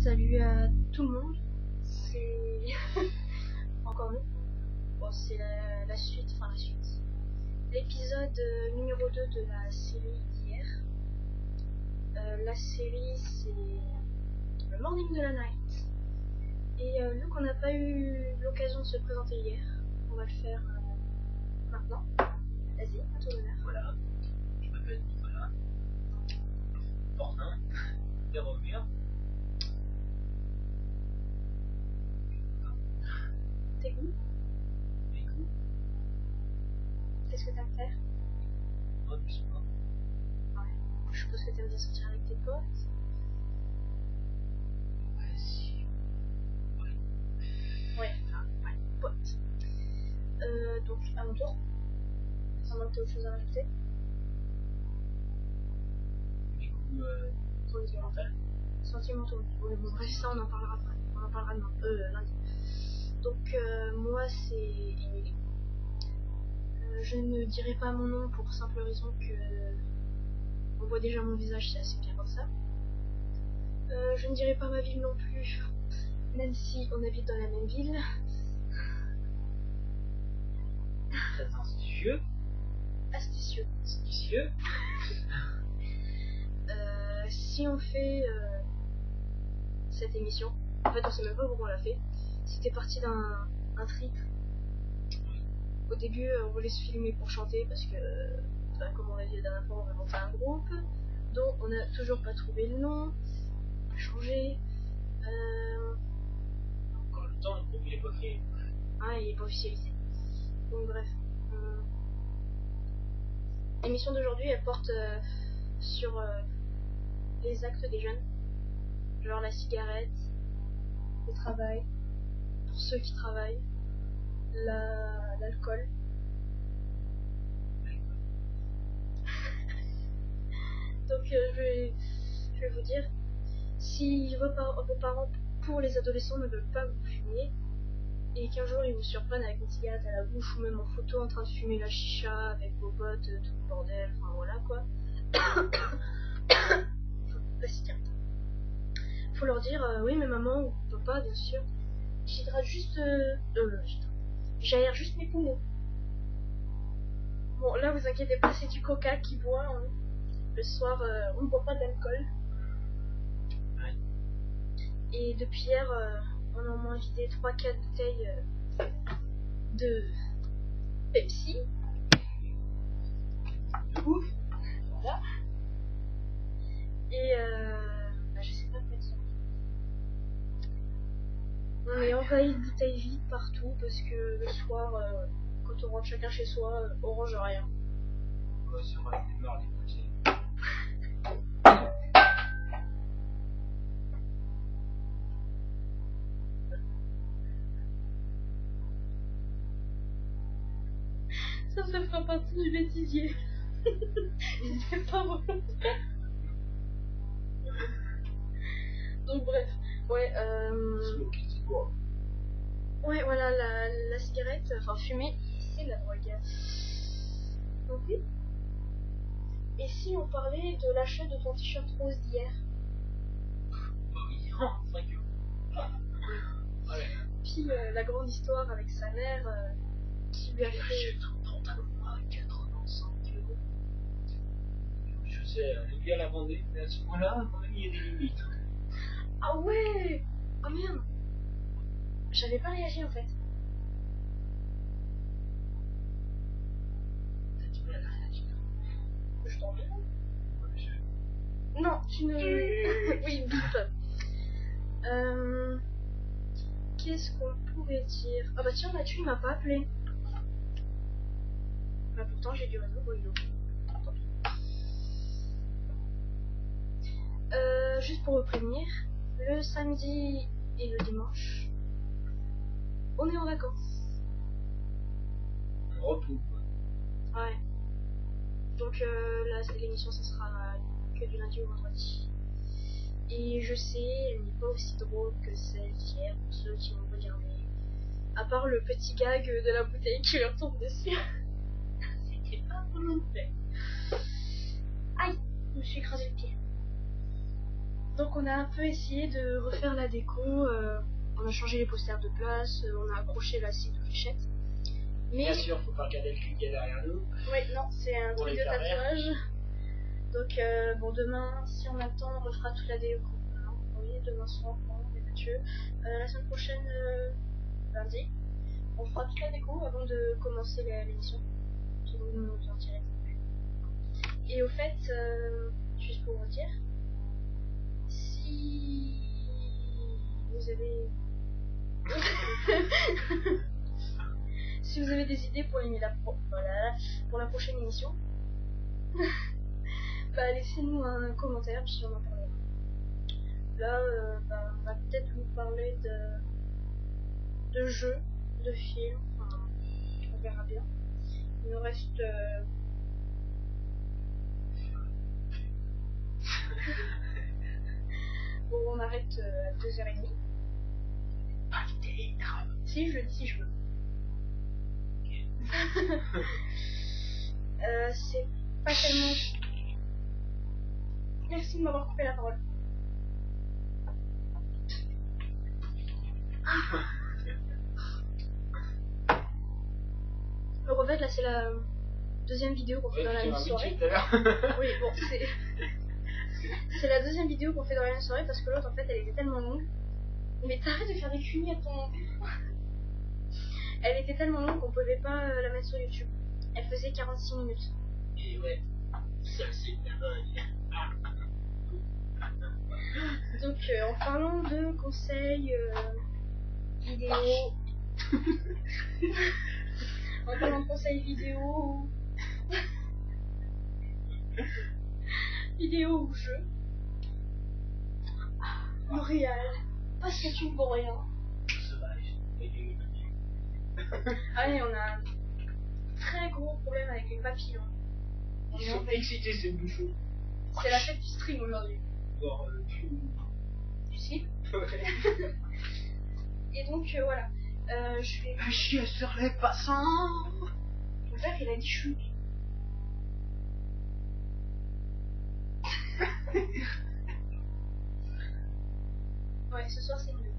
Salut à tout le monde, c'est encore nous. Bon, c'est la suite, l'épisode numéro 2 de la série d'hier. La série c'est le Morning de la Night. Et vu qu'on n'a pas eu l'occasion de se présenter hier, on va le faire maintenant. Vas-y, à ton honneur. Voilà, je m'appelle Nicolas Fortin, Ferroviaire. Tes goûts? Mes goûts, Qu'est-ce que t'aimes faire? pas du sport. Ouais. Je suppose que t'aimes bien sortir avec tes potes. Ouais, si. Ouais. Ouais, potes. Donc, à mon tour. À moins que t'aies autre chose à rajouter. Mes goûts sentimentaux. Sentimentaux. Ouais, bon, bref, ça on en parlera après. On en parlera demain. Lundi. Donc, moi c'est Émilie. Je ne dirai pas mon nom pour simple raison que on voit déjà mon visage, c'est assez bien comme ça. Je ne dirai pas ma ville non plus, même si on habite dans la même ville. Très astucieux. Astucieux. Astucieux. Si on fait cette émission, en fait on sait même pas pourquoi on l'a fait. C'était parti d'un trip. Au début on voulait se filmer pour chanter parce que, comme on l'a dit la dernière fois, on va monter un groupe dont on n'a toujours pas trouvé le nom. On a changé. Encore le temps, le groupe il est pas créé. Ah, il est pas officialisé. Donc bref. L'émission d'aujourd'hui elle porte sur les actes des jeunes. Genre la cigarette, le travail, pour ceux qui travaillent, l'alcool. Donc je vais vous dire, si vos parents pour les adolescents ne veulent pas que vous fumiez, et qu'un jour ils vous surprennent avec une cigarette à la bouche ou même en photo en train de fumer la chicha avec vos potes, tout le bordel, enfin voilà quoi. La cigarette. Faut leur dire, oui mais maman ou papa bien sûr, j'hydrate juste, j'aère juste mes poumons. Bon là vous inquiétez pas, c'est du coca qui boit, hein. Le soir on ne boit pas d'alcool. Ouais. Et depuis hier on a au moins vidé 3-4 bouteilles de Pepsi. De ouf. Voilà. Et je sais pas quoi dire. On est envahi de bouteilles vides partout parce que le soir, quand on rentre chacun chez soi, on range rien. Ouais, c'est vrai, il est mort les petits. Ça fera partie du bêtisier. C'est pas volontaire. Donc bref, ouais, Smoking, c'est quoi? ouais, voilà, la cigarette, enfin fumer, c'est de la drogue. Donc oui. Et si on parlait de l'achat de ton t-shirt rose d'hier? Bah oui, c'est vrai que. Ouais. Puis la grande histoire avec sa mère qui lui a fait... J'achète un pantalon à 85 €. Je sais, elle aime bien la vendre, mais à ce point-là, quand même, il y a des limites. Ah ouais! Oh merde! J'avais pas réagi en fait. T'as du mal à réagir. Je t'en prie. Ouais, Non, tu ne... Oui, bip. Qu'est-ce qu'on pourrait dire? Ah bah tiens, Mathieu il m'a pas appelé. Bah pourtant j'ai du réseau, bon il est ok. Tant pis. Juste pour vous prévenir, le samedi et le dimanche, on est en vacances. On repos, quoi. Ouais. Donc là, l'émission, ça sera que du lundi au vendredi. Et je sais, elle n'est pas aussi drôle que celle d'hier, pour ceux qui ont regardé. À part le petit gag de la bouteille qui leur tombe dessus. C'était pas volontaire. Aïe, je me suis écrasé le pied. Donc on a un peu essayé de refaire la déco, on a changé les posters de place, on a accroché la scie de fléchette. Mais... Bien sûr, faut pas regarder le cul qu'il y a derrière nous. Oui, non, c'est un Pour truc les de pervers. tatouage. Donc bon, demain, si on a le temps, on refera toute la déco. Oui, demain soir, bon, et Mathieu. La semaine prochaine, lundi, on fera toute la déco avant de commencer l'émission. Si vous nous en direct. Et au fait, juste pour vous dire, si vous avez si vous avez des idées pour pour la prochaine émission, bah laissez-nous un commentaire puis on en parlera. Là, on va peut-être vous parler de jeux, de films, enfin, on verra bien. Il nous reste bon, on arrête à 2h30. Si, je le dis si je veux. C'est pas tellement... Merci de m'avoir coupé la parole. Donc en fait là c'est la deuxième vidéo qu'on fait dans la même soirée. Oui bon c'est la deuxième vidéo qu'on fait dans la même soirée parce que l'autre en fait elle était tellement longue. Mais t'arrêtes de faire des cunis à ton... Elle était tellement longue qu'on pouvait pas la mettre sur YouTube. Elle faisait 46 minutes. Et ouais, ça c'est la bonne. Donc en parlant de conseils vidéo, en parlant de conseils vidéo, vidéo ou jeu, Montréal, parce que tu ne vaux rien. Sauvage. Ah oui, on a un très gros problème avec les papillons. Ils sont excités ces bouchons. C'est la fête du string aujourd'hui. Voir Du slip. Et donc voilà. Je vais. Un chien sur les passants. Mon père il a dit chute. Ouais, ce soir c'est mieux.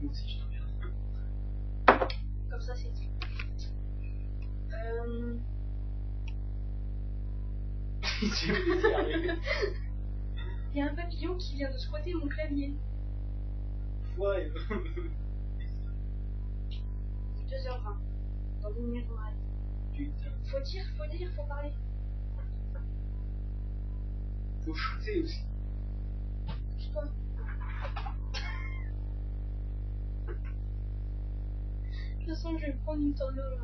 Moi aussi je t'emmerde. Comme ça c'est dit. Il y a un papillon qui vient de squatter mon clavier. Ouais. 2h20. Dans 2 minutes on arrête. Putain. Faut dire, faut parler. Faut shooter aussi. Je pas. De toute façon, je vais prendre une tornade.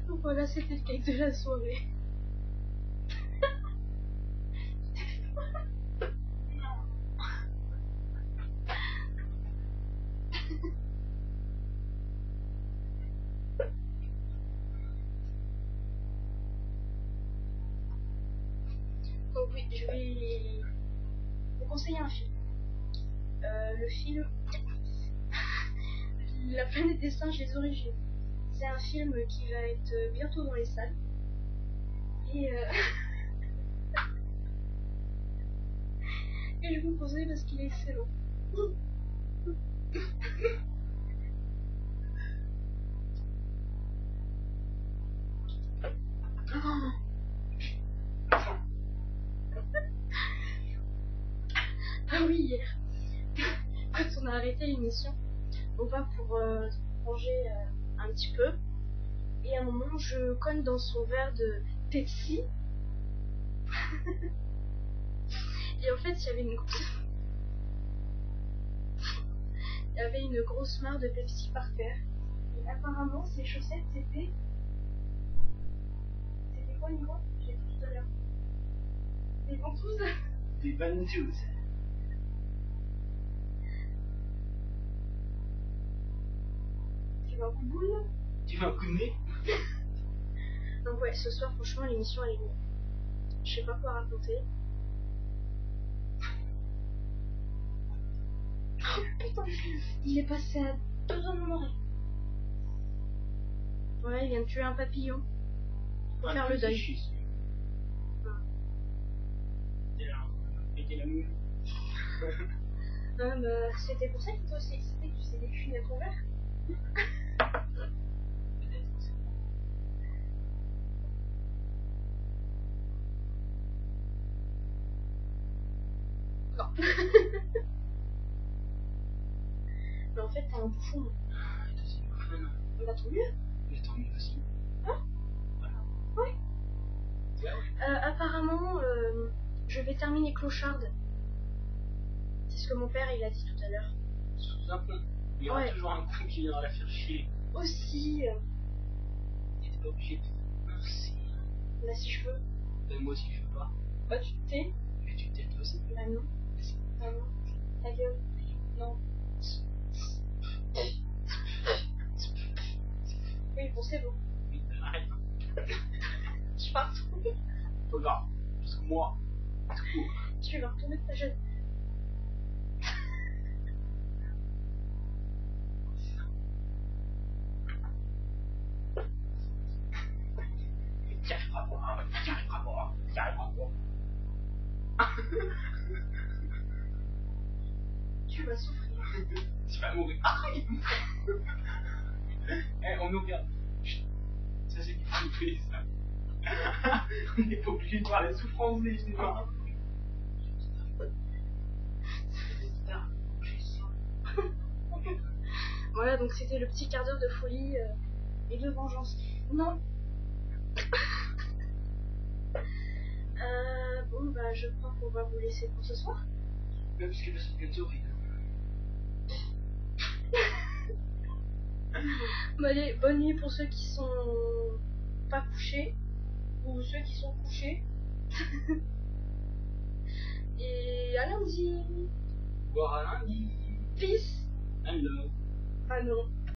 Donc voilà, c'était le cake de la soirée. Donc oui, je vais vous conseiller un film. Le film La planète des singes, les origines. C'est un film qui va être bientôt dans les salles. Et, et je vous le conseille parce qu'il est excellent. Ah oui, hier, quand on a arrêté l'émission, on va pour manger un petit peu. Et à un moment, je cogne dans son verre de Pepsi. Et en fait, il y avait une grosse mare de Pepsi par terre. Et apparemment, ces chaussettes, c'était quoi, Nico? J'ai dit tout à l'heure. Des ventouses. Des ventouses. Tu veux un coup de boule? Tu veux un coup de nez? Donc ouais, ce soir, franchement, l'émission, elle est nulle. Je sais pas quoi raconter. Oh putain, il est passé à 2 doigts de mon oreille. Ouais, il vient de tuer un papillon. Pour faire le deuil. C'était pour ça que toi aussi excité que tu sais des cuits à ton verre. Non. Mais en fait, t'es un bouffon. Bah tant mieux. Mais tant mieux aussi. Hein? Voilà. Ouais. Apparemment, je vais terminer Clocharde. C'est ce que mon père il a dit tout à l'heure. Sous un pont. Il y aura toujours un con qui viendra la faire chier. Aussi. T'es pas obligé de. Merci. Bah si je veux. Ben, moi aussi je veux pas. Bah tu te tais. Mais tu t'aides aussi. Bah non. Bah non. Ta gueule. Non. Oui, bon c'est bon. Oui, arrête. Je pars. Pas grave. Parce que moi, tout court. Tu vas retourner de ta jeune. T'y arriveras pas. T'y arriveras pas. T'y arriveras pas. Tu vas souffrir. Tu vas mourir. Arrête. Eh, on nous regarde. Ça c'est du flipper ça. On n'est pas obligé de voir la souffrance des gens. Voilà, donc c'était le petit quart d'heure de folie et de vengeance. Non. Bon, bah je crois qu'on va vous laisser pour ce soir. Même parce que le son est horrible. Bon, allez, bonne nuit pour ceux qui sont pas couchés ou ceux qui sont couchés. Et à lundi. Voir à lundi. Peace. Hello. Ah non.